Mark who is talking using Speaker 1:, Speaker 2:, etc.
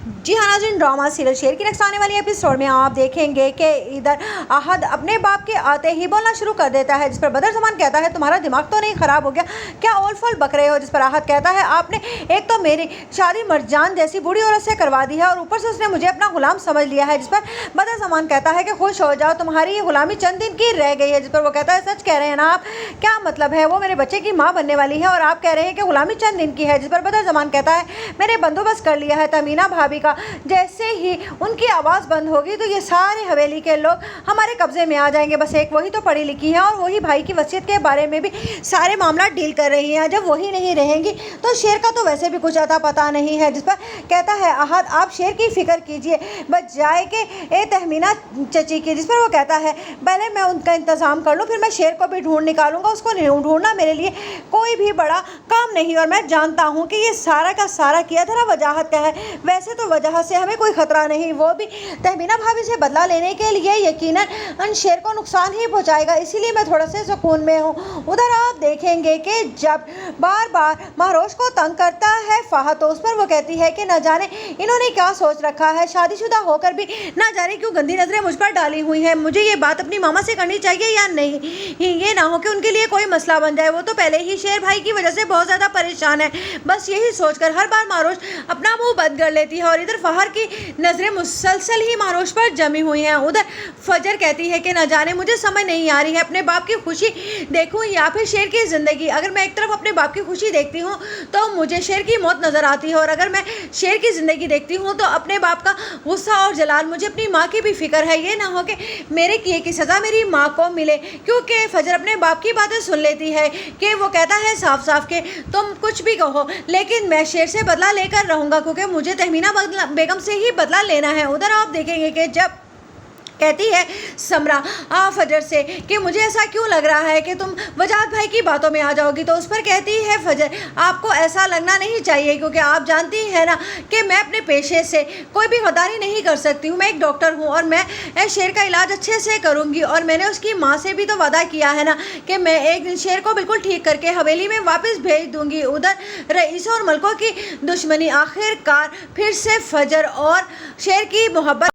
Speaker 1: जी हाँ नाज़रीन, drama serial शेर की नेक्स्ट आने वाली एपिसोड में आप देखेंगे कि इधर अहद अपने बाप के आते ही बोलना शुरू कर देता है, जिस पर बदर ज़मान कहता है तुम्हारा दिमाग तो नहीं ख़राब हो गया, क्या ओल फोल बक रहे हो। जिस पर अहद कहता है आपने एक तो मेरी शादी मरजान जैसी बूढ़ी औरत से करवा दी है और ऊपर से उसने मुझे अपना गुलाम समझ लिया है। जिस पर बदर ज़मान कहता है कि खुश हो जाओ, तुम्हारी ये गुलामी चंद दिन की रह गई है। जिस पर वो कहता है सच कह रहे हैं ना आप, क्या मतलब है, वो मेरे बच्चे की माँ बनने वाली है और आप कह रहे हैं कि गुलामी चंद दिन की है। जिस पर बदर ज़मान कहता है मैंने बंदोबस्त कर लिया है तमीना भाभी का, जैसे ही उनकी आवाज़ बंद होगी तो ये सारे हवेली के लोग हमारे कब्जे में आ जाएंगे। बस एक वही तो पढ़ी लिखी है और वही भाई की वसीयत के बारे में भी सारे मामला डील कर रही हैं। जब वही नहीं रहेंगी तो शेर का तो वैसे भी कुछ अता पता नहीं है। जिस पर कहता है अहद आप शेर की फिक्र कीजिए बच जाए कि ए तहमीना चची की। जिस पर वो कहता है पहले मैं उनका इंतज़ाम कर लूँ, फिर मैं शेर को भी ढूंढ निकालूंगा। उसको ढूंढना मेरे लिए कोई भी बड़ा काम नहीं और मैं जानता हूँ कि ये सारा का सारा किया धरा वजाहत का है। वैसे तो वजह से हमें कोई खतरा नहीं, वो भी तहमीना भाभी से बदला लेने के लिए यकीनन शेर को नुकसान ही पहुंचाएगा, इसीलिए मैं थोड़ा से सुकून में हूँ। उधर आप देखेंगे कि जब बार बार महरोश को तंग करता है फाहद, तो उस पर वो कहती है कि न जाने इन्होंने क्या सोच रखा है, शादीशुदा होकर भी न जाने क्यों गंदी नजरें मुझ पर डाली हुई हैं। मुझे ये बात अपनी मामा से करनी चाहिए या नहीं, ये ना हो कि उनके लिए कोई मसला बन जाए। वो तो पहले ही शेर भाई की वजह से बहुत ज़्यादा परेशान है। बस यही सोचकर हर बार महरोश अपना मुँह बंद कर लेती है और इधर फहर की नज़रें मुसलसल ही महरोश पर जमी हुई हैं। उधर फजर कहती है कि न जाने मुझे समझ नहीं आ रही है अपने बाप की खुशी देखूं या फिर शेर की ज़िंदगी। अगर मैं एक तरफ अपने बाप की खुशी देखती हूँ तो मुझे शेर की मौत नज़र आती है और अगर मैं शेर की ज़िंदगी देखती हूँ तो अपने बाप का गुस्सा और जलाल। मुझे अपनी माँ की भी फिक्र है, ये ना हो कि मेरे किए की सज़ा मेरी माँ को मिले, क्योंकि फजर अपने बाप की बातें सुन लेती है कि वो कहता है साफ साफ के तुम कुछ भी कहो लेकिन मैं शेर से बदला लेकर रहूँगा, क्योंकि मुझे तहमीना बेगम से ही बदला लेना है। उधर आप देखेंगे कि जब कहती है समरा फजर से कि मुझे ऐसा क्यों लग रहा है कि तुम वजाहत भाई की बातों में आ जाओगी, तो उस पर कहती है फजर आपको ऐसा लगना नहीं चाहिए, क्योंकि आप जानती हैं ना कि मैं अपने पेशे से कोई भी गद्दारी नहीं कर सकती हूँ। मैं एक डॉक्टर हूँ और मैं शेर का इलाज अच्छे से करूँगी और मैंने उसकी माँ से भी तो वादा किया है ना कि मैं एक दिन शेर को बिल्कुल ठीक करके हवेली में वापस भेज दूँगी। उधर रईस और मलकों की दुश्मनी आखिरकार फिर से फजर और शेर की मोहब्बत